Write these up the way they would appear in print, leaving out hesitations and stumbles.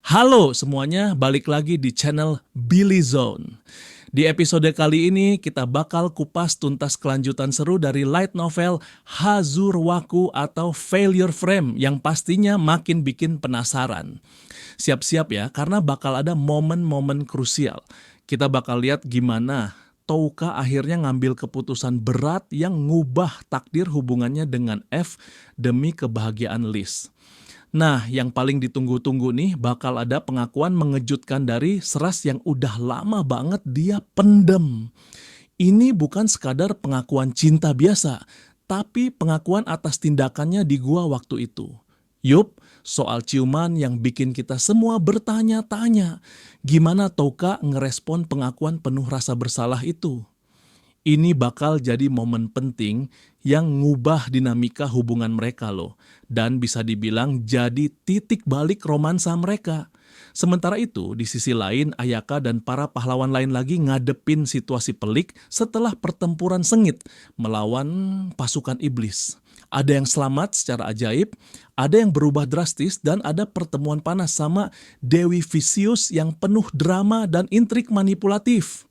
Halo semuanya, balik lagi di channel Billy Zone. Di episode kali ini kita bakal kupas tuntas kelanjutan seru dari light novel Hazurwaku atau Failure Frame yang pastinya makin bikin penasaran. Siap-siap ya, karena bakal ada momen-momen krusial. Kita bakal lihat gimana Touka akhirnya ngambil keputusan berat yang ngubah takdir hubungannya dengan F demi kebahagiaan Liz. Nah, yang paling ditunggu-tunggu nih bakal ada pengakuan mengejutkan dari Seras yang udah lama banget dia pendem. Ini bukan sekadar pengakuan cinta biasa, tapi pengakuan atas tindakannya di gua waktu itu. Yup, soal ciuman yang bikin kita semua bertanya-tanya, gimana Touka ngerespon pengakuan penuh rasa bersalah itu? Ini bakal jadi momen penting yang ngubah dinamika hubungan mereka loh. Dan bisa dibilang jadi titik balik romansa mereka. Sementara itu, di sisi lain Ayaka dan para pahlawan lain lagi ngadepin situasi pelik setelah pertempuran sengit melawan pasukan iblis. Ada yang selamat secara ajaib, ada yang berubah drastis, dan ada pertemuan panas sama Dewi Vicious yang penuh drama dan intrik manipulatif.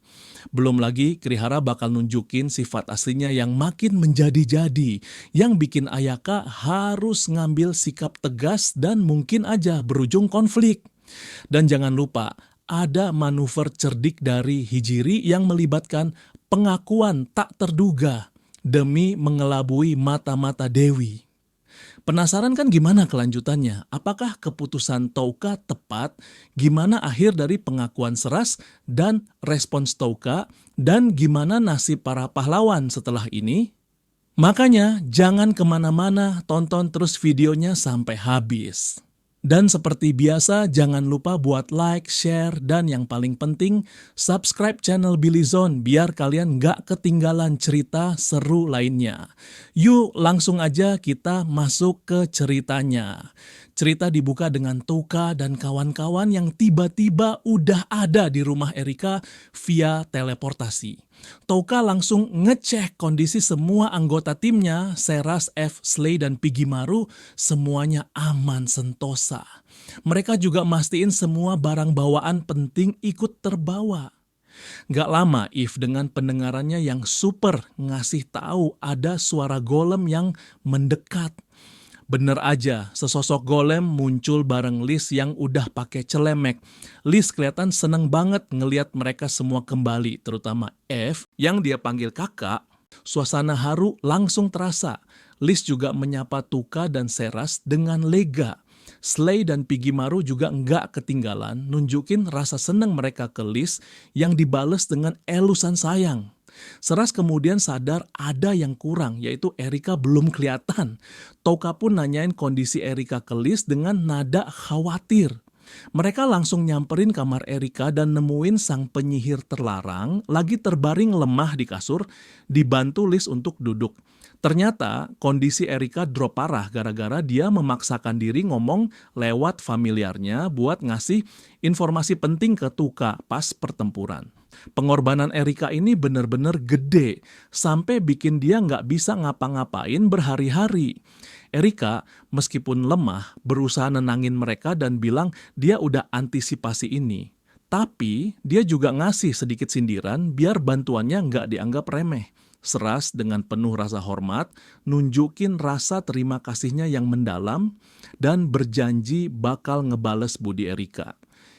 Belum lagi Kirihara bakal nunjukin sifat aslinya yang makin menjadi-jadi, yang bikin Ayaka harus ngambil sikap tegas dan mungkin aja berujung konflik. Dan jangan lupa, ada manuver cerdik dari Hijiri yang melibatkan pengakuan tak terduga demi mengelabui mata-mata Dewi. Penasaran kan gimana kelanjutannya? Apakah keputusan Touka tepat? Gimana akhir dari pengakuan Seras dan respons Touka? Dan gimana nasib para pahlawan setelah ini? Makanya jangan kemana-mana, tonton terus videonya sampai habis. Dan seperti biasa, jangan lupa buat like, share, dan yang paling penting, subscribe channel Billy Zone biar kalian gak ketinggalan cerita seru lainnya. Yuk langsung aja kita masuk ke ceritanya. Cerita dibuka dengan Touka dan kawan-kawan yang tiba-tiba udah ada di rumah Erika via teleportasi. Touka langsung ngecek kondisi semua anggota timnya, Seras, F, Slay, dan Pigimaru, semuanya aman sentosa. Mereka juga mastiin semua barang bawaan penting ikut terbawa. Gak lama Eve dengan pendengarannya yang super ngasih tahu ada suara golem yang mendekat. Bener aja, sesosok golem muncul bareng Liz yang udah pakai celemek. Liz kelihatan seneng banget ngeliat mereka semua kembali, terutama F yang dia panggil kakak. Suasana haru langsung terasa. Liz juga menyapa Touka dan Seras dengan lega. Slay dan Pigimaru juga nggak ketinggalan nunjukin rasa seneng mereka ke Liz yang dibales dengan elusan sayang. Seras kemudian sadar ada yang kurang, yaitu Erika belum kelihatan. Touka pun nanyain kondisi Erika ke Liz dengan nada khawatir. Mereka langsung nyamperin kamar Erika dan nemuin sang penyihir terlarang lagi terbaring lemah di kasur, dibantu Liz untuk duduk. Ternyata kondisi Erika drop parah gara-gara dia memaksakan diri ngomong lewat familiarnya buat ngasih informasi penting ke Touka pas pertempuran. Pengorbanan Erika ini bener-bener gede, sampai bikin dia nggak bisa ngapa-ngapain berhari-hari. Erika, meskipun lemah, berusaha nenangin mereka dan bilang dia udah antisipasi ini. Tapi, dia juga ngasih sedikit sindiran biar bantuannya nggak dianggap remeh. Seras dengan penuh rasa hormat, nunjukin rasa terima kasihnya yang mendalam, dan berjanji bakal ngebales budi Erika.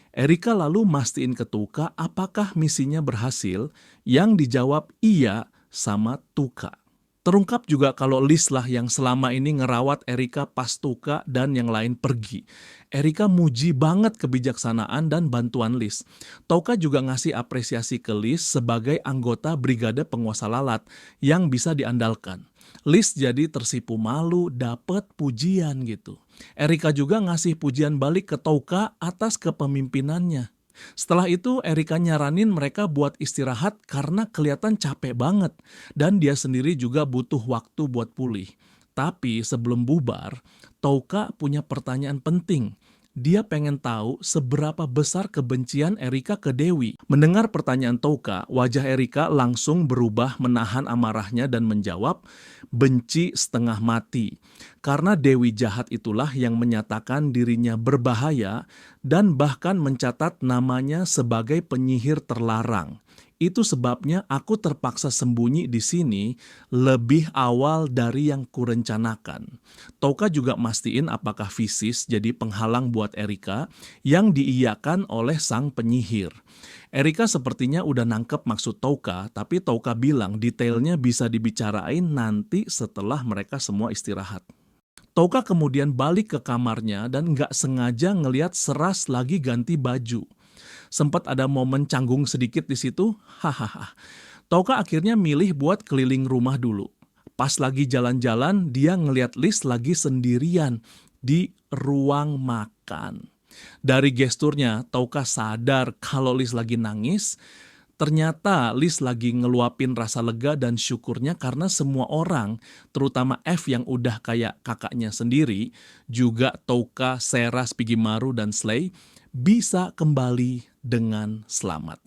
Erika lalu mastiin ke Touka apakah misinya berhasil, yang dijawab iya sama Touka. Terungkap juga kalau Liz lah yang selama ini ngerawat Erika pas Touka dan yang lain pergi. Erika muji banget kebijaksanaan dan bantuan Liz. Touka juga ngasih apresiasi ke Liz sebagai anggota brigade penguasa lalat yang bisa diandalkan. Liz jadi tersipu malu dapet pujian gitu. Erika juga ngasih pujian balik ke Touka atas kepemimpinannya. Setelah itu Erika nyaranin mereka buat istirahat karena kelihatan capek banget dan dia sendiri juga butuh waktu buat pulih. Tapi sebelum bubar, Touka punya pertanyaan penting. Dia pengen tahu seberapa besar kebencian Erika ke Dewi. Mendengar pertanyaan Touka, wajah Erika langsung berubah menahan amarahnya dan menjawab, benci setengah mati. Karena Dewi jahat itulah yang menyatakan dirinya berbahaya dan bahkan mencatat namanya sebagai penyihir terlarang. Itu sebabnya aku terpaksa sembunyi di sini lebih awal dari yang kurencanakan. Touka juga mastiin apakah Visis jadi penghalang buat Erika yang diiyakan oleh sang penyihir. Erika sepertinya udah nangkep maksud Touka, tapi Touka bilang detailnya bisa dibicarain nanti setelah mereka semua istirahat. Touka kemudian balik ke kamarnya dan nggak sengaja ngeliat Seras lagi ganti baju. Sempat ada momen canggung sedikit di situ, hahaha. Touka akhirnya milih buat keliling rumah dulu. Pas lagi jalan-jalan, dia ngeliat Liz lagi sendirian di ruang makan. Dari gesturnya, Touka sadar kalau Liz lagi nangis. Ternyata Liz lagi ngeluapin rasa lega dan syukurnya karena semua orang, terutama F yang udah kayak kakaknya sendiri, juga Touka, Seras, Pigimaru, dan Slay, bisa kembali dengan selamat.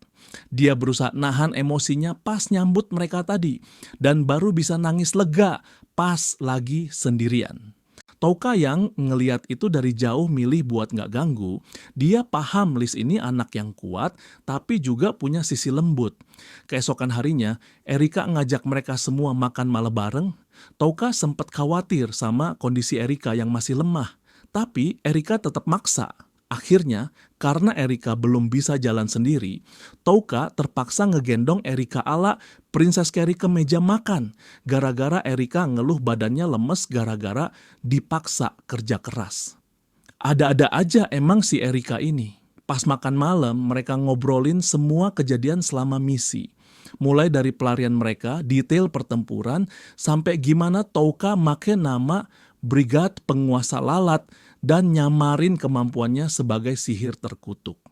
Dia berusaha nahan emosinya pas nyambut mereka tadi, dan baru bisa nangis lega pas lagi sendirian. Touka yang ngeliat itu dari jauh milih buat nggak ganggu, dia paham Liz ini anak yang kuat, tapi juga punya sisi lembut. Keesokan harinya, Erika ngajak mereka semua makan malam bareng. Touka sempat khawatir sama kondisi Erika yang masih lemah, tapi Erika tetap maksa. Akhirnya, karena Erika belum bisa jalan sendiri, Touka terpaksa ngegendong Erika ala Princess Carrie ke meja makan, gara-gara Erika ngeluh badannya lemes gara-gara dipaksa kerja keras. Ada-ada aja emang si Erika ini. Pas makan malam, mereka ngobrolin semua kejadian selama misi. Mulai dari pelarian mereka, detail pertempuran, sampai gimana Touka make nama Brigade Penguasa Lalat dan nyamarin kemampuannya sebagai sihir terkutuk.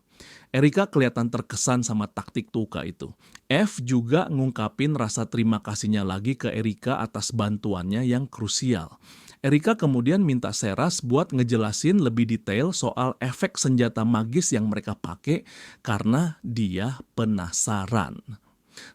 Erika kelihatan terkesan sama taktik Touka itu. F juga ngungkapin rasa terima kasihnya lagi ke Erika atas bantuannya yang krusial. Erika kemudian minta Seras buat ngejelasin lebih detail soal efek senjata magis yang mereka pakai karena dia penasaran.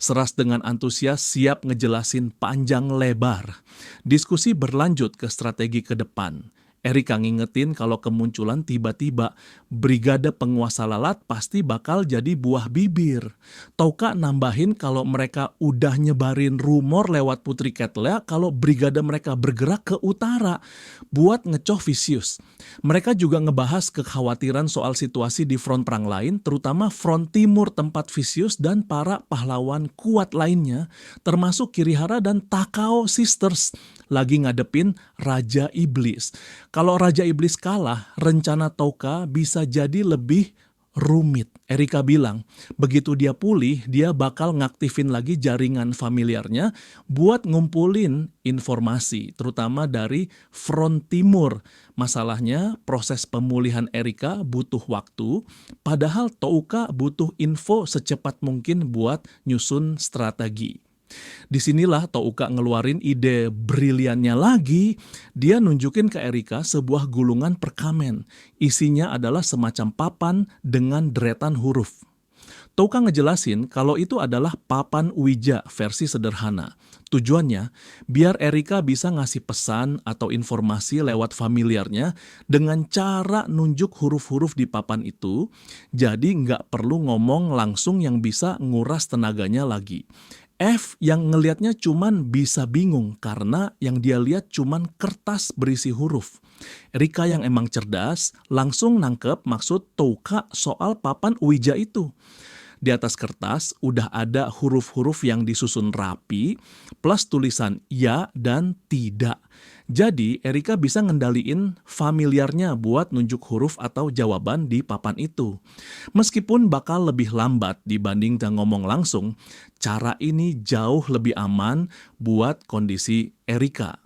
Seras dengan antusias siap ngejelasin panjang lebar. Diskusi berlanjut ke strategi ke depan. Erika ngingetin kalau kemunculan tiba-tiba Brigade Penguasa Lalat pasti bakal jadi buah bibir. Touka nambahin kalau mereka udah nyebarin rumor lewat Putri Ketlea kalau brigade mereka bergerak ke utara buat ngecoh Vicious. Mereka juga ngebahas kekhawatiran soal situasi di front perang lain, terutama front timur tempat Vicious dan para pahlawan kuat lainnya, termasuk Kirihara dan Takao Sisters, lagi ngadepin Raja Iblis. Kalau Raja Iblis kalah, rencana Touka bisa jadi lebih rumit. Erika bilang, begitu dia pulih, dia bakal ngaktifin lagi jaringan familiarnya buat ngumpulin informasi, terutama dari front timur. Masalahnya, proses pemulihan Erika butuh waktu, padahal Touka butuh info secepat mungkin buat nyusun strategi. Disinilah Touka ngeluarin ide briliannya lagi. Dia nunjukin ke Erika sebuah gulungan perkamen. Isinya adalah semacam papan dengan deretan huruf. Touka ngejelasin kalau itu adalah papan Ouija versi sederhana. Tujuannya, biar Erika bisa ngasih pesan atau informasi lewat familiarnya dengan cara nunjuk huruf-huruf di papan itu, jadi nggak perlu ngomong langsung yang bisa nguras tenaganya lagi. F yang ngelihatnya cuman bisa bingung karena yang dia lihat cuman kertas berisi huruf. Erika yang emang cerdas langsung nangkep maksud Touka soal papan Ouija itu. Di atas kertas udah ada huruf-huruf yang disusun rapi plus tulisan ya dan tidak. Jadi Erika bisa ngendaliin familiarnya buat nunjuk huruf atau jawaban di papan itu. Meskipun bakal lebih lambat dibanding ngomong langsung, cara ini jauh lebih aman buat kondisi Erika.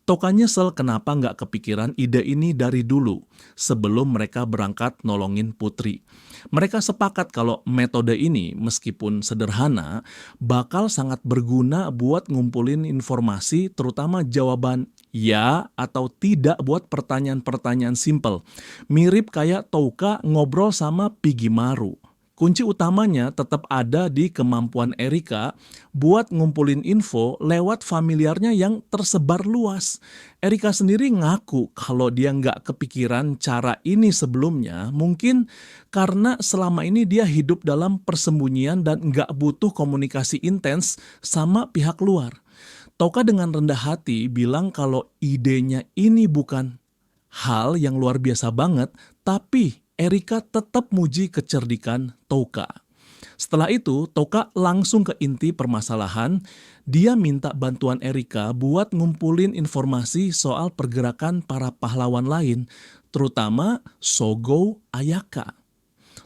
Touka nyesel kenapa nggak kepikiran ide ini dari dulu, sebelum mereka berangkat nolongin Putri. Mereka sepakat kalau metode ini, meskipun sederhana, bakal sangat berguna buat ngumpulin informasi, terutama jawaban Ya atau tidak buat pertanyaan-pertanyaan simpel. Mirip kayak Touka ngobrol sama Piggy Maru. Kunci utamanya tetap ada di kemampuan Erika buat ngumpulin info lewat familiarnya yang tersebar luas. Erika sendiri ngaku kalau dia nggak kepikiran cara ini sebelumnya, mungkin karena selama ini dia hidup dalam persembunyian dan nggak butuh komunikasi intens sama pihak luar. Toka dengan rendah hati bilang kalau idenya ini bukan hal yang luar biasa banget, tapi Erika tetap muji kecerdikan Toka. Setelah itu, Toka langsung ke inti permasalahan. Dia minta bantuan Erika buat ngumpulin informasi soal pergerakan para pahlawan lain, terutama Sogo Ayaka.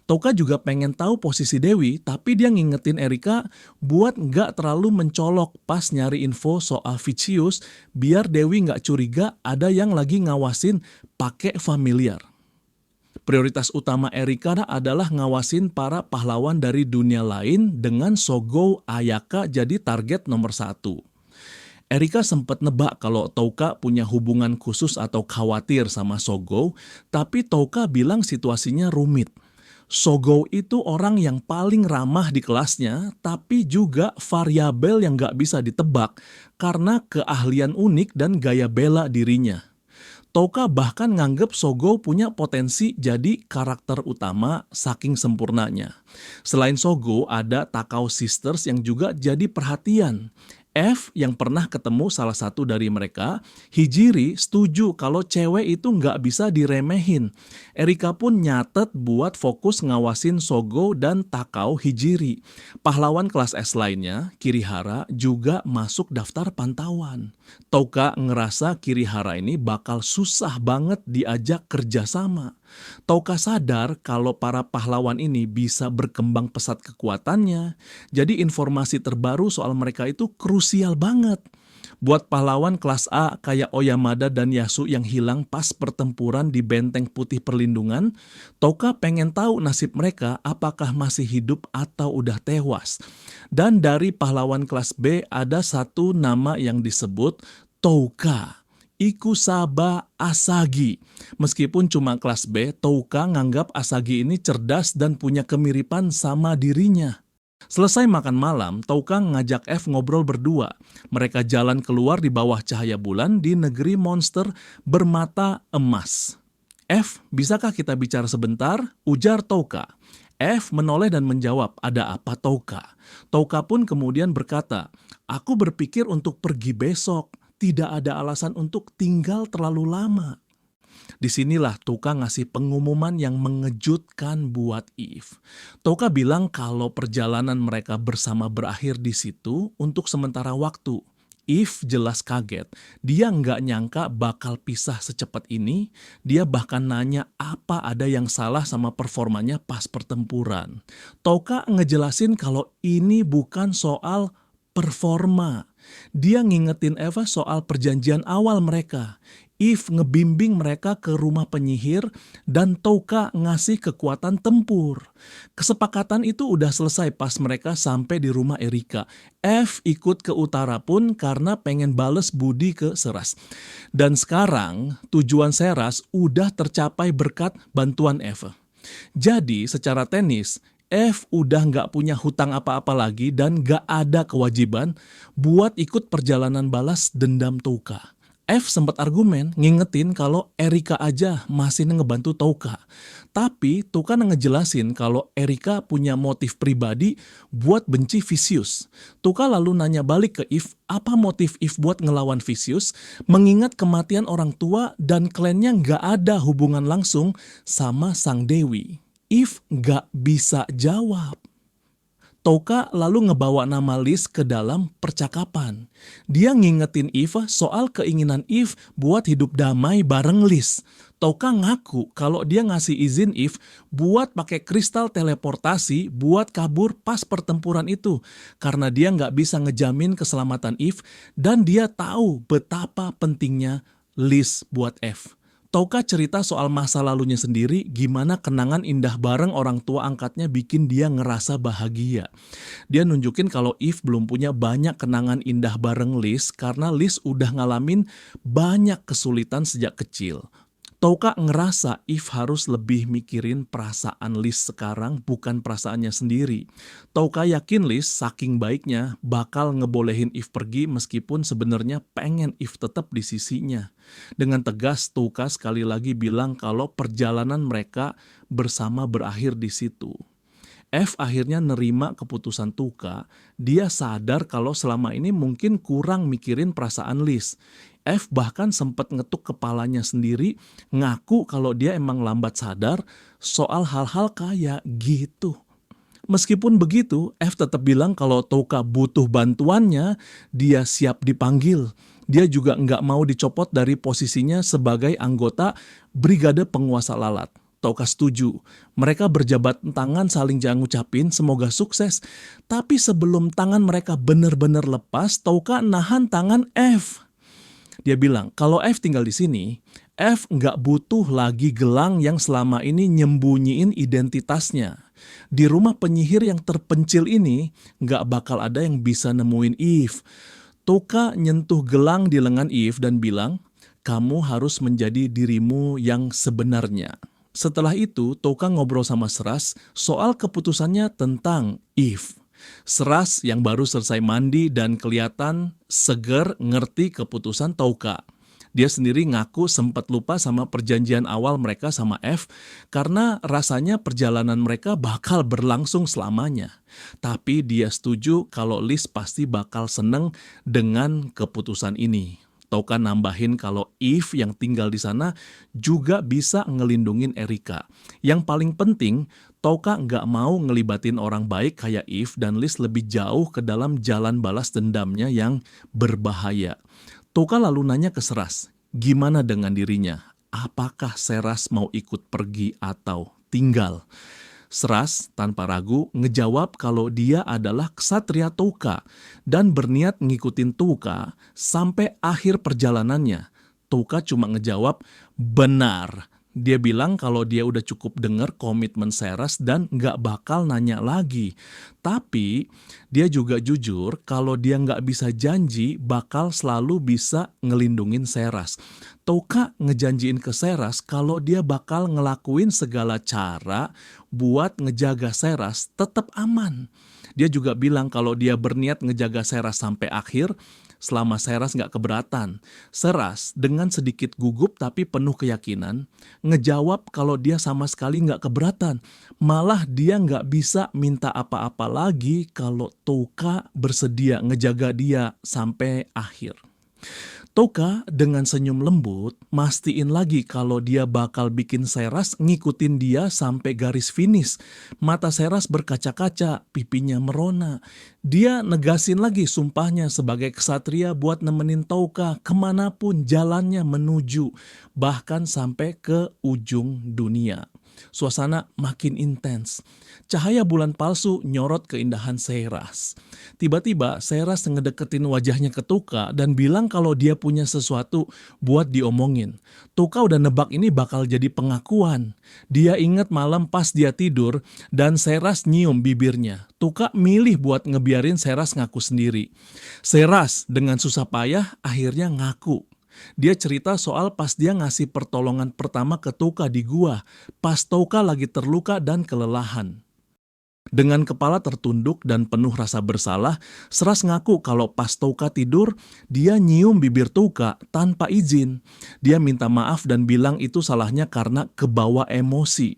Toka juga pengen tahu posisi Dewi, tapi dia ngingetin Erika buat nggak terlalu mencolok pas nyari info soal Vicious, biar Dewi nggak curiga ada yang lagi ngawasin pakai familiar. Prioritas utama Erika adalah ngawasin para pahlawan dari dunia lain dengan Sogo Ayaka jadi target nomor 1. Erika sempat nebak kalau Touka punya hubungan khusus atau khawatir sama Sogo, tapi Touka bilang situasinya rumit. Sogo itu orang yang paling ramah di kelasnya, tapi juga variabel yang gak bisa ditebak karena keahlian unik dan gaya bela dirinya. Touka bahkan nganggep Sogo punya potensi jadi karakter utama saking sempurnanya. Selain Sogo, ada Takao Sisters yang juga jadi perhatian. F yang pernah ketemu salah satu dari mereka, Hijiri setuju kalau cewek itu nggak bisa diremehin. Erika pun nyatet buat fokus ngawasin Sogo dan Takao Hijiri. Pahlawan kelas S lainnya, Kirihara, juga masuk daftar pantauan. Touka ngerasa Kirihara ini bakal susah banget diajak kerjasama. Touka sadar kalau para pahlawan ini bisa berkembang pesat kekuatannya, jadi informasi terbaru soal mereka itu krusial banget. Buat pahlawan kelas A kayak Oyamada dan Yasu yang hilang pas pertempuran di Benteng Putih Perlindungan, Touka pengen tahu nasib mereka apakah masih hidup atau udah tewas. Dan dari pahlawan kelas B ada satu nama yang disebut Touka. Ikusaba Asagi. Meskipun cuma kelas B, Touka nganggap Asagi ini cerdas dan punya kemiripan sama dirinya. Selesai makan malam, Touka ngajak F ngobrol berdua. Mereka jalan keluar di bawah cahaya bulan di negeri monster bermata emas. F, bisakah kita bicara sebentar? Ujar Touka. F menoleh dan menjawab, ada apa Touka? Touka pun kemudian berkata, aku berpikir untuk pergi besok. Tidak ada alasan untuk tinggal terlalu lama. Disinilah Touka ngasih pengumuman yang mengejutkan buat Eve. Touka bilang kalau perjalanan mereka bersama berakhir di situ untuk sementara waktu. Eve jelas kaget. Dia nggak nyangka bakal pisah secepat ini. Dia bahkan nanya apa ada yang salah sama performanya pas pertempuran. Touka ngejelasin kalau ini bukan soal performa. Dia ngingetin Eva soal perjanjian awal mereka. Eve ngebimbing mereka ke rumah penyihir dan Touka ngasih kekuatan tempur. Kesepakatan itu udah selesai pas mereka sampai di rumah Erika. F ikut ke utara pun karena pengen bales budi ke Seras. Dan sekarang tujuan Seras udah tercapai berkat bantuan Eva. Jadi secara teknis, F udah nggak punya hutang apa-apa lagi dan nggak ada kewajiban buat ikut perjalanan balas dendam Touka. F sempat argumen ngingetin kalau Erika aja masih ngebantu Touka. Tapi Touka ngejelasin kalau Erika punya motif pribadi buat benci Vicious. Touka lalu nanya balik ke Eve apa motif Eve buat ngelawan Vicious, mengingat kematian orang tua dan klannya nggak ada hubungan langsung sama Sang Dewi. Eve nggak bisa jawab. Touka lalu ngebawa nama Liz ke dalam percakapan. Dia ngingetin Eve soal keinginan Eve buat hidup damai bareng Liz. Touka ngaku kalau dia ngasih izin Eve buat pakai kristal teleportasi buat kabur pas pertempuran itu. Karena dia nggak bisa ngejamin keselamatan Eve dan dia tahu betapa pentingnya Liz buat Eve. Touka cerita soal masa lalunya sendiri, gimana kenangan indah bareng orang tua angkatnya bikin dia ngerasa bahagia. Dia nunjukin kalau Eve belum punya banyak kenangan indah bareng Liz karena Liz udah ngalamin banyak kesulitan sejak kecil. Touka ngerasa Eve harus lebih mikirin perasaan Liz sekarang, bukan perasaannya sendiri. Touka yakin Liz saking baiknya bakal ngebolehin Eve pergi meskipun sebenarnya pengen Eve tetap di sisinya. Dengan tegas Touka sekali lagi bilang kalau perjalanan mereka bersama berakhir di situ. F akhirnya nerima keputusan Touka. Dia sadar kalau selama ini mungkin kurang mikirin perasaan Liz. F bahkan sempat ngetuk kepalanya sendiri, ngaku kalau dia emang lambat sadar soal hal-hal kayak gitu. Meskipun begitu, F tetap bilang kalau Touka butuh bantuannya, dia siap dipanggil. Dia juga nggak mau dicopot dari posisinya sebagai anggota Brigade Penguasa Lalat. Touka setuju. Mereka berjabat tangan saling jangan ngucapin semoga sukses. Tapi sebelum tangan mereka benar-benar lepas, Touka nahan tangan F. Dia bilang, kalau F tinggal di sini, F nggak butuh lagi gelang yang selama ini nyembunyiin identitasnya. Di rumah penyihir yang terpencil ini, nggak bakal ada yang bisa nemuin Eve. Touka nyentuh gelang di lengan Eve dan bilang, kamu harus menjadi dirimu yang sebenarnya. Setelah itu, Touka ngobrol sama Seras soal keputusannya tentang Eve. Seras yang baru selesai mandi dan kelihatan seger ngerti keputusan Touka. Dia sendiri ngaku sempat lupa sama perjanjian awal mereka sama F karena rasanya perjalanan mereka bakal berlangsung selamanya. Tapi dia setuju kalau Liz pasti bakal seneng dengan keputusan ini. Touka nambahin kalau Eve yang tinggal di sana juga bisa ngelindungin Erika. Yang paling penting, Touka nggak mau ngelibatin orang baik kayak Eve dan Liz lebih jauh ke dalam jalan balas dendamnya yang berbahaya. Touka lalu nanya ke Seras, gimana dengan dirinya? Apakah Seras mau ikut pergi atau tinggal? Seras tanpa ragu ngejawab kalau dia adalah ksatria Touka dan berniat ngikutin Touka sampai akhir perjalanannya. Touka cuma ngejawab, benar. Dia bilang kalau dia udah cukup denger komitmen Seras dan nggak bakal nanya lagi. Tapi dia juga jujur kalau dia nggak bisa janji bakal selalu bisa ngelindungin Seras. Touka ngejanjiin ke Seras kalau dia bakal ngelakuin segala cara buat ngejaga Seras tetap aman. Dia juga bilang kalau dia berniat ngejaga Seras sampai akhir, selama Seras nggak keberatan. Seras dengan sedikit gugup tapi penuh keyakinan, ngejawab kalau dia sama sekali nggak keberatan. Malah dia nggak bisa minta apa-apa lagi kalau Touka bersedia ngejaga dia sampai akhir. Touka dengan senyum lembut mastiin lagi kalau dia bakal bikin Seras ngikutin dia sampai garis finish. Mata Seras berkaca-kaca, pipinya merona. Dia negasin lagi sumpahnya sebagai ksatria buat nemenin Touka kemanapun jalannya menuju, bahkan sampai ke ujung dunia. Suasana makin intens. Cahaya bulan palsu nyorot keindahan Seras. Tiba-tiba Seras ngedeketin wajahnya ke Touka dan bilang kalau dia punya sesuatu buat diomongin. Touka udah nebak ini bakal jadi pengakuan. Dia inget malam pas dia tidur dan Seras nyium bibirnya. Touka milih buat ngebiarin Seras ngaku sendiri. Seras dengan susah payah akhirnya ngaku. Dia cerita soal pas dia ngasih pertolongan pertama ke Touka di gua, pas Touka lagi terluka dan kelelahan. Dengan kepala tertunduk dan penuh rasa bersalah, Seras ngaku kalau pas Touka tidur, dia nyium bibir Touka tanpa izin. Dia minta maaf dan bilang itu salahnya karena kebawa emosi.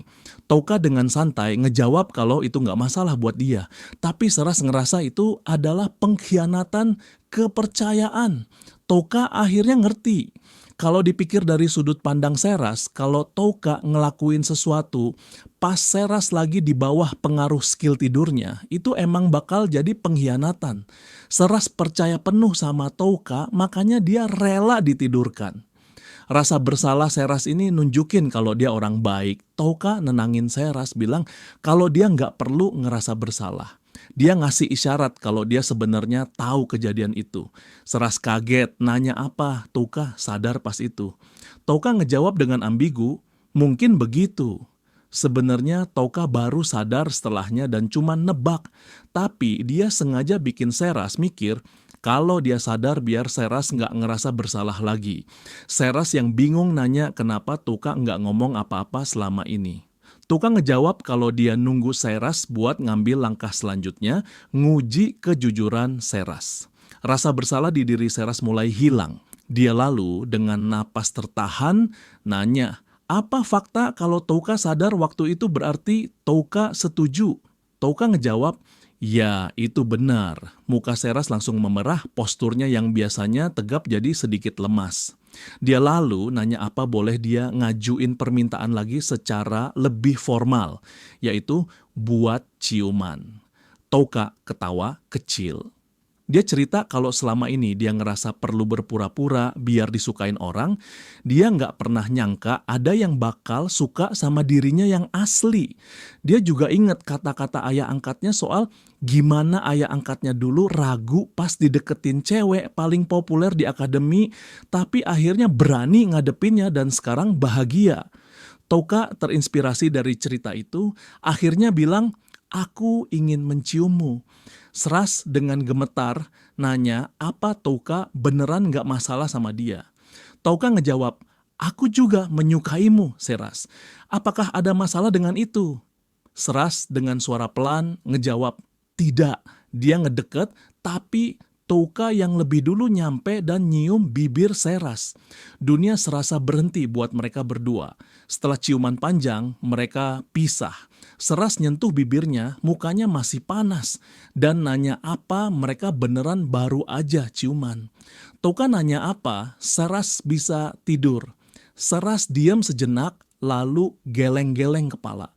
Touka dengan santai ngejawab kalau itu nggak masalah buat dia. Tapi Seras ngerasa itu adalah pengkhianatan kepercayaan. Touka akhirnya ngerti. Kalau dipikir dari sudut pandang Seras, kalau Touka ngelakuin sesuatu pas Seras lagi di bawah pengaruh skill tidurnya, itu emang bakal jadi pengkhianatan. Seras percaya penuh sama Touka, makanya dia rela ditidurkan. Rasa bersalah Seras ini nunjukin kalau dia orang baik. Touka nenangin Seras bilang kalau dia nggak perlu ngerasa bersalah. Dia ngasih isyarat kalau dia sebenarnya tahu kejadian itu. Seras kaget, nanya apa, Touka sadar pas itu. Touka ngejawab dengan ambigu, mungkin begitu. Sebenarnya Touka baru sadar setelahnya dan cuma nebak. Tapi dia sengaja bikin Seras mikir kalau dia sadar biar Seras nggak ngerasa bersalah lagi. Seras yang bingung nanya kenapa Touka nggak ngomong apa-apa selama ini. Touka ngejawab kalau dia nunggu Seras buat ngambil langkah selanjutnya, nguji kejujuran Seras. Rasa bersalah di diri Seras mulai hilang. Dia lalu dengan napas tertahan nanya, apa fakta kalau Touka sadar waktu itu berarti Touka setuju? Touka ngejawab, ya itu benar. Muka Seras langsung memerah, posturnya yang biasanya tegap jadi sedikit lemas. Dia lalu nanya apa boleh dia ngajuin permintaan lagi secara lebih formal, yaitu buat ciuman. Touka ketawa kecil. Dia cerita kalau selama ini dia ngerasa perlu berpura-pura biar disukain orang, dia nggak pernah nyangka ada yang bakal suka sama dirinya yang asli. Dia juga ingat kata-kata ayah angkatnya soal gimana ayah angkatnya dulu ragu pas dideketin cewek paling populer di akademi, tapi akhirnya berani ngadepinnya dan sekarang bahagia. Touka terinspirasi dari cerita itu, akhirnya bilang, aku ingin menciummu. Seras dengan gemetar nanya apa Touka beneran gak masalah sama dia. Touka ngejawab, aku juga menyukaimu, Seras. Apakah ada masalah dengan itu? Seras dengan suara pelan ngejawab, tidak. Dia ngedeket tapi Touka yang lebih dulu nyampe dan nyium bibir Seras. Dunia serasa berhenti buat mereka berdua. Setelah ciuman panjang, mereka pisah. Seras nyentuh bibirnya, mukanya masih panas. Dan nanya apa, mereka beneran baru aja ciuman. Touka nanya apa, Seras bisa tidur. Seras diam sejenak, lalu geleng-geleng kepala.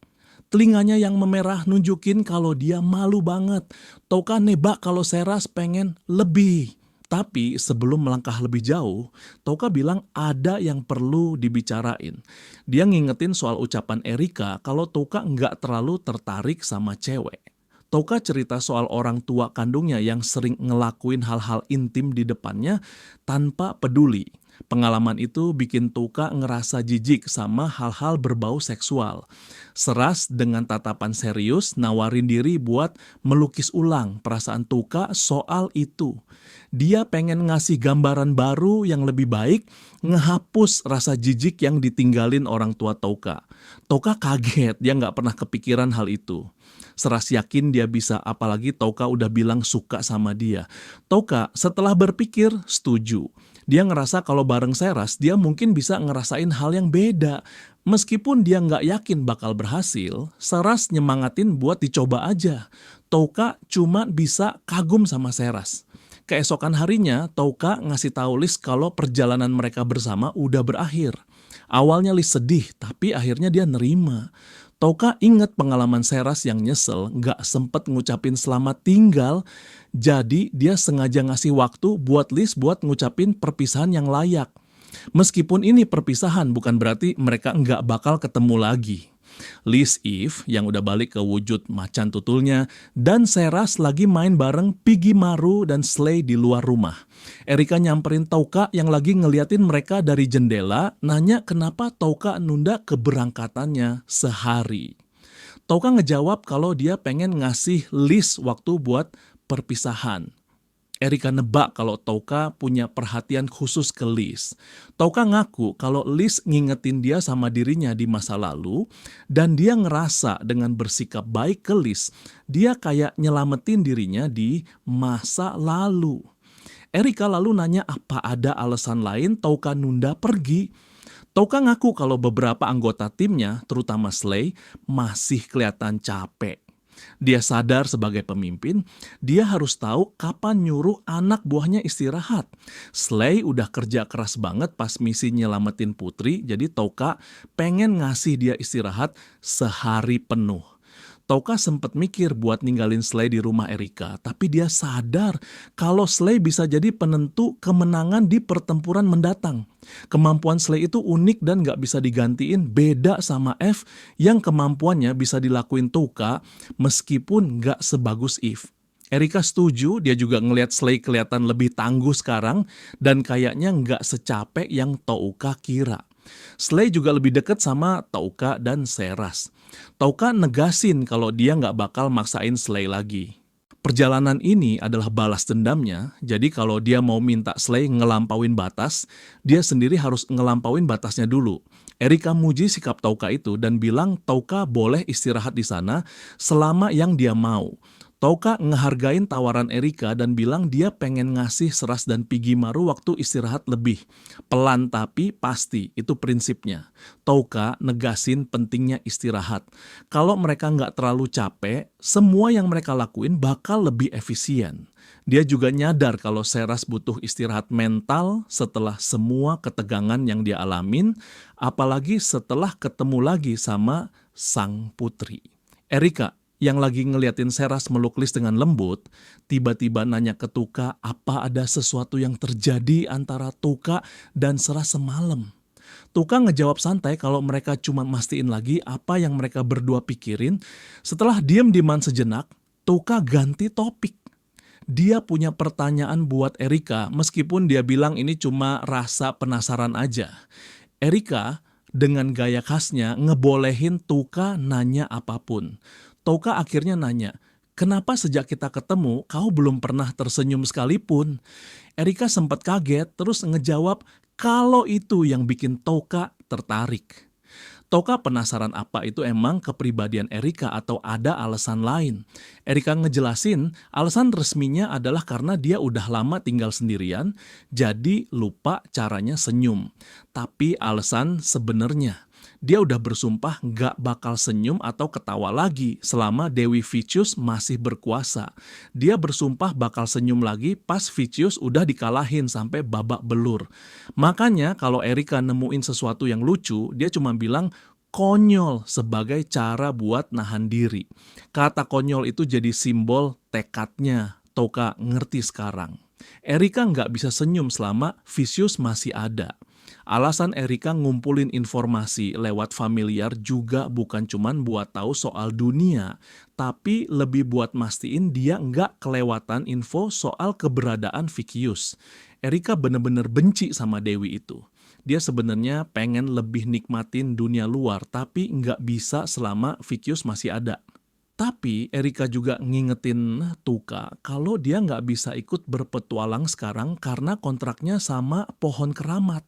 Telinganya yang memerah nunjukin kalau dia malu banget. Touka nebak kalau Seras pengen lebih. Tapi sebelum melangkah lebih jauh, Touka bilang ada yang perlu dibicarain. Dia ngingetin soal ucapan Erika kalau Touka nggak terlalu tertarik sama cewek. Touka cerita soal orang tua kandungnya yang sering ngelakuin hal-hal intim di depannya tanpa peduli. Pengalaman itu bikin Touka ngerasa jijik sama hal-hal berbau seksual. Seras dengan tatapan serius nawarin diri buat melukis ulang perasaan Touka soal itu. Dia pengen ngasih gambaran baru yang lebih baik, ngehapus rasa jijik yang ditinggalin orang tua Touka. Touka kaget, dia nggak pernah kepikiran hal itu. Seras yakin dia bisa, apalagi Touka udah bilang suka sama dia. Touka setelah berpikir setuju. Dia ngerasa kalau bareng Seras, dia mungkin bisa ngerasain hal yang beda. Meskipun dia nggak yakin bakal berhasil, Seras nyemangatin buat dicoba aja. Touka cuma bisa kagum sama Seras. Keesokan harinya, Touka ngasih tahu Lis kalau perjalanan mereka bersama udah berakhir. Awalnya Lis sedih, tapi akhirnya dia nerima. Touka inget pengalaman Seras yang nyesel, gak sempet ngucapin selamat tinggal, jadi dia sengaja ngasih waktu buat Lis buat ngucapin perpisahan yang layak. Meskipun ini perpisahan, bukan berarti mereka nggak bakal ketemu lagi. Lis Eve yang udah balik ke wujud macan tutulnya, dan Seras lagi main bareng Piggy Maru dan Slay di luar rumah. Erika nyamperin Touka yang lagi ngeliatin mereka dari jendela, nanya kenapa Touka nunda keberangkatannya sehari. Touka ngejawab kalau dia pengen ngasih Lis waktu buat perpisahan. Erika nebak kalau Touka punya perhatian khusus ke Lis. Touka ngaku kalau Lis ngingetin dia sama dirinya di masa lalu, dan dia ngerasa dengan bersikap baik ke Lis, dia kayak nyelamatin dirinya di masa lalu. Erika lalu nanya apa ada alasan lain Touka nunda pergi. Touka ngaku kalau beberapa anggota timnya, terutama Slay, masih kelihatan capek. Dia sadar sebagai pemimpin, dia harus tahu kapan nyuruh anak buahnya istirahat. Slay udah kerja keras banget pas misi nyelamatin Putri, jadi Touka pengen ngasih dia istirahat sehari penuh. Touka sempat mikir buat ninggalin Slay di rumah Erika, tapi dia sadar kalau Slay bisa jadi penentu kemenangan di pertempuran mendatang. Kemampuan Slay itu unik dan gak bisa digantiin, beda sama F yang kemampuannya bisa dilakuin Touka meskipun gak sebagus Eve. Erika setuju, dia juga ngelihat Slay kelihatan lebih tangguh sekarang dan kayaknya gak secapek yang Touka kira. Slay juga lebih dekat sama Touka dan Seras. Touka negasin kalau dia nggak bakal maksain Slay lagi. Perjalanan ini adalah balas dendamnya, jadi kalau dia mau minta Slay ngelampauin batas, dia sendiri harus ngelampauin batasnya dulu. Erika muji sikap Touka itu dan bilang Touka boleh istirahat di sana selama yang dia mau. Touka ngehargain tawaran Erika dan bilang dia pengen ngasih Seras dan Pigimaru waktu istirahat lebih. Pelan tapi pasti, itu prinsipnya. Touka negasin pentingnya istirahat. Kalau mereka nggak terlalu capek, semua yang mereka lakuin bakal lebih efisien. Dia juga nyadar kalau Seras butuh istirahat mental setelah semua ketegangan yang dia alamin, apalagi setelah ketemu lagi sama sang putri. Erika, yang lagi ngeliatin Seras meluk Lis dengan lembut, tiba-tiba nanya ke Touka apa ada sesuatu yang terjadi antara Touka dan Seras semalam. Touka ngejawab santai kalau mereka cuma mastiin lagi apa yang mereka berdua pikirin. Setelah diam-diaman sejenak, Touka ganti topik. Dia punya pertanyaan buat Erika meskipun dia bilang ini cuma rasa penasaran aja. Erika dengan gaya khasnya ngebolehin Touka nanya apapun. Touka akhirnya nanya, kenapa sejak kita ketemu kau belum pernah tersenyum sekalipun? Erika sempat kaget terus ngejawab kalau itu yang bikin Touka tertarik. Touka penasaran apa itu emang kepribadian Erika atau ada alasan lain. Erika ngejelasin alasan resminya adalah karena dia udah lama tinggal sendirian, jadi lupa caranya senyum. Tapi alasan sebenarnya, dia udah bersumpah gak bakal senyum atau ketawa lagi selama Dewi Vicious masih berkuasa. Dia bersumpah bakal senyum lagi pas Vicious udah dikalahin sampai babak belur. Makanya kalau Erika nemuin sesuatu yang lucu, dia cuma bilang konyol sebagai cara buat nahan diri. Kata konyol itu jadi simbol tekadnya. Touka ngerti sekarang. Erika nggak bisa senyum selama Vicious masih ada. Alasan Erika ngumpulin informasi lewat familiar juga bukan cuman buat tahu soal dunia, tapi lebih buat mastiin dia nggak kelewatan info soal keberadaan Vicious. Erika bener-bener benci sama Dewi itu. Dia sebenarnya pengen lebih nikmatin dunia luar, tapi nggak bisa selama Vicious masih ada. Tapi Erika juga ngingetin Touka kalau dia nggak bisa ikut berpetualang sekarang karena kontraknya sama pohon keramat.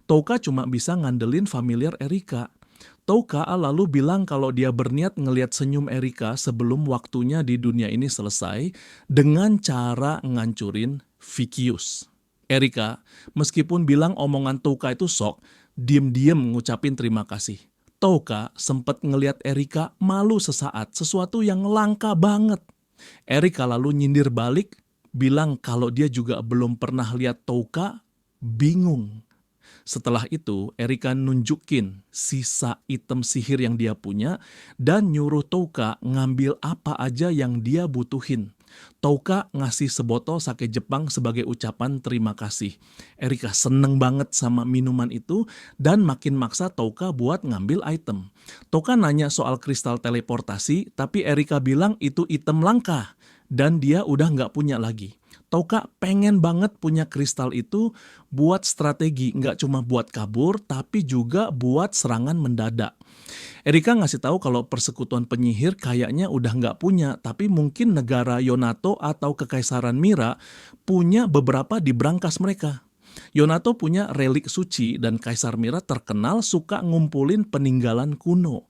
Touka cuma bisa ngandelin familiar Erika. Touka lalu bilang kalau dia berniat ngelihat senyum Erika sebelum waktunya di dunia ini selesai dengan cara ngancurin Vicious. Erika, meskipun bilang omongan Touka itu sok, diem-diem ngucapin terima kasih. Touka sempat ngelihat Erika malu sesaat, sesuatu yang langka banget. Erika lalu nyindir balik, bilang kalau dia juga belum pernah lihat Touka, bingung. Setelah itu, Erika nunjukin sisa item sihir yang dia punya dan nyuruh Touka ngambil apa aja yang dia butuhin. Touka ngasih sebotol sake Jepang sebagai ucapan terima kasih. Erika seneng banget sama minuman itu dan makin maksa Touka buat ngambil item. Touka nanya soal kristal teleportasi, tapi Erika bilang itu item langka dan dia udah nggak punya lagi. Touka pengen banget punya kristal itu buat strategi, nggak cuma buat kabur, tapi juga buat serangan mendadak. Erika ngasih tahu kalau persekutuan penyihir kayaknya udah nggak punya, tapi mungkin negara Yonato atau Kekaisaran Mira punya beberapa di brankas mereka. Yonato punya relik suci dan Kaisar Mira terkenal suka ngumpulin peninggalan kuno.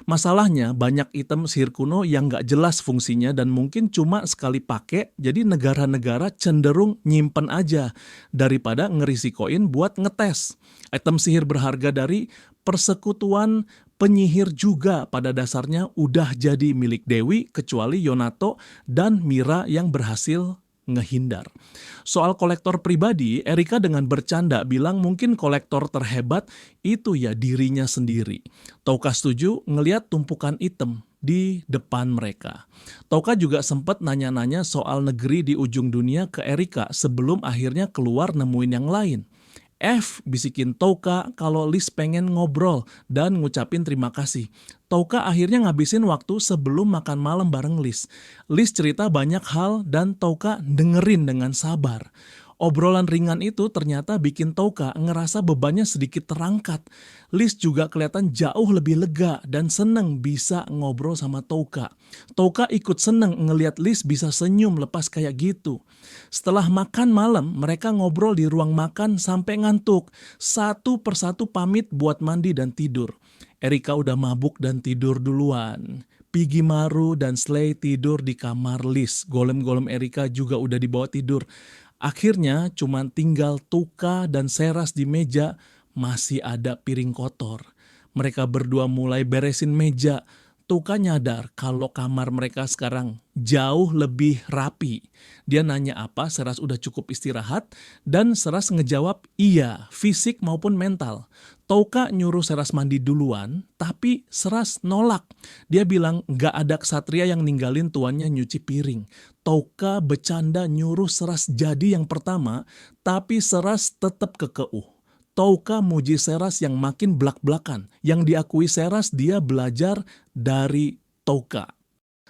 Masalahnya banyak item sihir kuno yang gak jelas fungsinya dan mungkin cuma sekali pakai, jadi negara-negara cenderung nyimpen aja daripada ngerisikoin buat ngetes. Item sihir berharga dari persekutuan penyihir juga pada dasarnya udah jadi milik Dewi kecuali Yonato dan Mira yang berhasil ngehindar. Soal kolektor pribadi, Erika dengan bercanda bilang mungkin kolektor terhebat itu ya dirinya sendiri. Touka setuju ngeliat tumpukan item. di depan mereka. Touka juga sempat nanya-nanya soal negeri di ujung dunia ke Erika sebelum akhirnya keluar nemuin yang lain. F bisikin Touka kalau Liz pengen ngobrol dan ngucapin terima kasih. Touka akhirnya ngabisin waktu sebelum makan malam bareng Liz. Liz cerita banyak hal dan Touka dengerin dengan sabar. Obrolan ringan itu ternyata bikin Touka ngerasa bebannya sedikit terangkat. Liz juga kelihatan jauh lebih lega dan seneng bisa ngobrol sama Touka. Touka ikut seneng ngeliat Liz bisa senyum lepas kayak gitu. Setelah makan malam, mereka ngobrol di ruang makan sampai ngantuk. Satu persatu pamit buat mandi dan tidur. Erika udah mabuk dan tidur duluan. Piggy Maru dan Slay tidur di kamar Liz. Golem-golem Erika juga udah dibawa tidur. Akhirnya cuman tinggal Touka dan Seras di meja, masih ada piring kotor. Mereka berdua mulai beresin meja. Touka nyadar kalau kamar mereka sekarang jauh lebih rapi. Dia nanya apa, Seras udah cukup istirahat, dan Seras ngejawab iya, fisik maupun mental. Touka nyuruh Seras mandi duluan, tapi Seras nolak. Dia bilang gak ada ksatria yang ninggalin tuannya nyuci piring. Touka bercanda nyuruh Seras jadi yang pertama, tapi Seras tetap kekeuh. Touka muji Seras yang makin blak-blakan. Yang diakui Seras dia belajar dari Touka.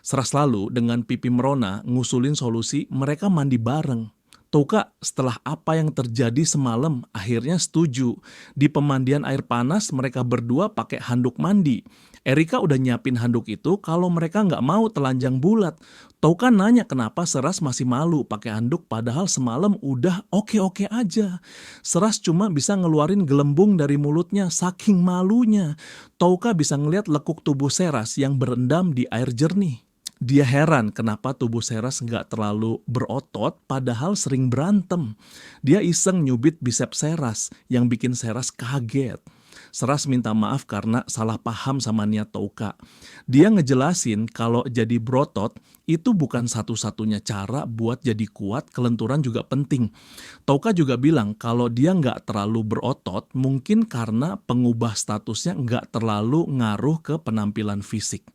Seras lalu dengan pipi merona ngusulin solusi mereka mandi bareng. Touka setelah apa yang terjadi semalam akhirnya setuju. Di pemandian air panas mereka berdua pakai handuk mandi. Erika udah nyiapin handuk itu kalau mereka nggak mau telanjang bulat. Touka nanya kenapa Seras masih malu pakai handuk padahal semalam udah oke-oke aja. Seras cuma bisa ngeluarin gelembung dari mulutnya saking malunya. Touka bisa ngeliat lekuk tubuh Seras yang berendam di air jernih. Dia heran kenapa tubuh Seras nggak terlalu berotot padahal sering berantem. Dia iseng nyubit biceps Seras yang bikin Seras kaget. Seras minta maaf karena salah paham sama niat Touka. Dia ngejelasin kalau jadi berotot itu bukan satu-satunya cara buat jadi kuat, kelenturan juga penting. Touka juga bilang kalau dia nggak terlalu berotot mungkin karena pengubah statusnya nggak terlalu ngaruh ke penampilan fisik.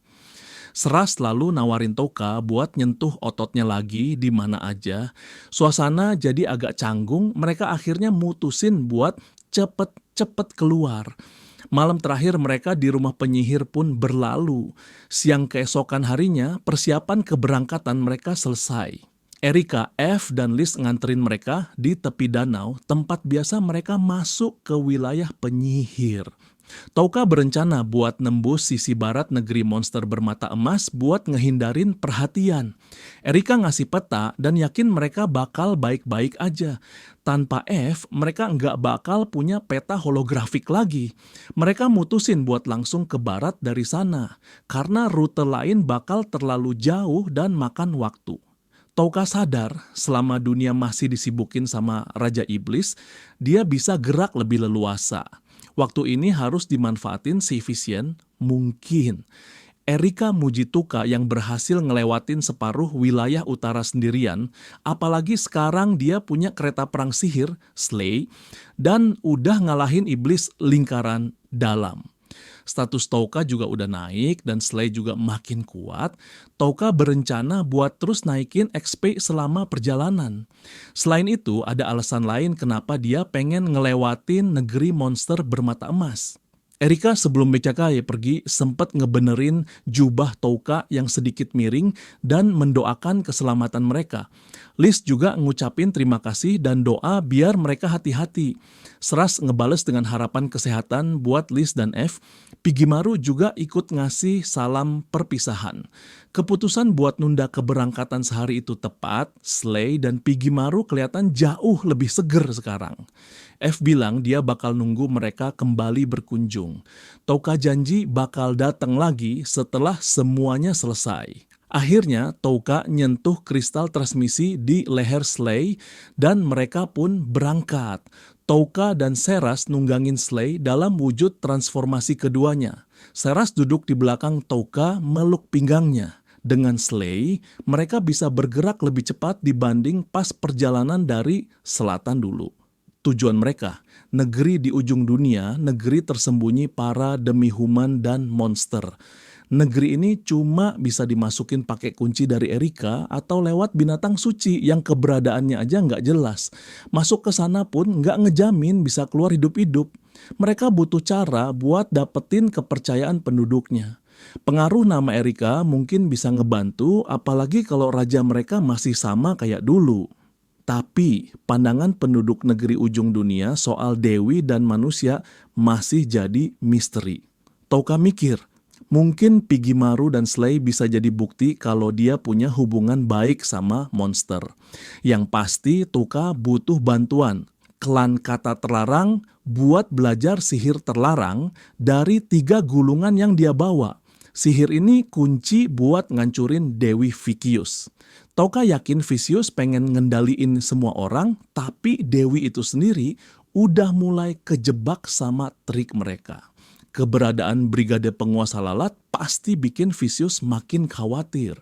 Seras lalu nawarin Touka buat nyentuh ototnya lagi di mana aja. Suasana jadi agak canggung, mereka akhirnya mutusin buat cepet-cepet keluar. Malam terakhir mereka di rumah penyihir pun berlalu. Siang keesokan harinya, persiapan keberangkatan mereka selesai. Erika, F, dan Liz nganterin mereka di tepi danau, tempat biasa mereka masuk ke wilayah penyihir. Touka berencana buat nembus sisi barat negeri monster bermata emas buat ngehindarin perhatian. Erika ngasih peta dan yakin mereka bakal baik-baik aja. Tanpa F, mereka nggak bakal punya peta holografik lagi. Mereka mutusin buat langsung ke barat dari sana, karena rute lain bakal terlalu jauh dan makan waktu. Touka sadar selama dunia masih disibukin sama Raja Iblis, dia bisa gerak lebih leluasa. Waktu ini harus dimanfaatin seefisien mungkin. Erika muji Touka yang berhasil ngelewatin separuh wilayah utara sendirian, apalagi sekarang dia punya kereta perang sihir, Slay, dan udah ngalahin iblis lingkaran dalam. Status Touka juga udah naik dan Slay juga makin kuat. Touka berencana buat terus naikin XP selama perjalanan. Selain itu, ada alasan lain kenapa dia pengen ngelewatin negeri monster bermata emas. Erika sebelum BCK pergi sempat ngebenerin jubah Touka yang sedikit miring dan mendoakan keselamatan mereka. Liz juga ngucapin terima kasih dan doa biar mereka hati-hati. Seras ngebales dengan harapan kesehatan buat Liz dan F. Piggy Maru juga ikut ngasih salam perpisahan. Keputusan buat nunda keberangkatan sehari itu tepat. Slay dan Piggy Maru kelihatan jauh lebih seger sekarang. F bilang dia bakal nunggu mereka kembali berkunjung. Touka janji bakal datang lagi setelah semuanya selesai. Akhirnya Touka nyentuh kristal transmisi di leher Slay dan mereka pun berangkat. Touka dan Seras nunggangin Slay dalam wujud transformasi keduanya. Seras duduk di belakang Touka meluk pinggangnya. Dengan Slay, mereka bisa bergerak lebih cepat dibanding pas perjalanan dari selatan dulu. Tujuan mereka, negeri di ujung dunia, negeri tersembunyi para demi-human dan monster. Negeri ini cuma bisa dimasukin pakai kunci dari Erika atau lewat binatang suci yang keberadaannya aja nggak jelas. Masuk ke sana pun nggak ngejamin bisa keluar hidup-hidup. Mereka butuh cara buat dapetin kepercayaan penduduknya. Pengaruh nama Erika mungkin bisa ngebantu, apalagi kalau raja mereka masih sama kayak dulu. Tapi pandangan penduduk negeri ujung dunia soal Dewi dan manusia masih jadi misteri. Tahukah mikir? Mungkin Pigimaru dan Slay bisa jadi bukti kalau dia punya hubungan baik sama monster. Yang pasti Tuka butuh bantuan klan kata terlarang buat belajar sihir terlarang dari 3 gulungan yang dia bawa. Sihir ini kunci buat ngancurin Dewi Vicious. Toka yakin Vicious pengen ngendaliin semua orang, tapi Dewi itu sendiri udah mulai kejebak sama trik mereka. Keberadaan brigade penguasa lalat pasti bikin Vicious makin khawatir.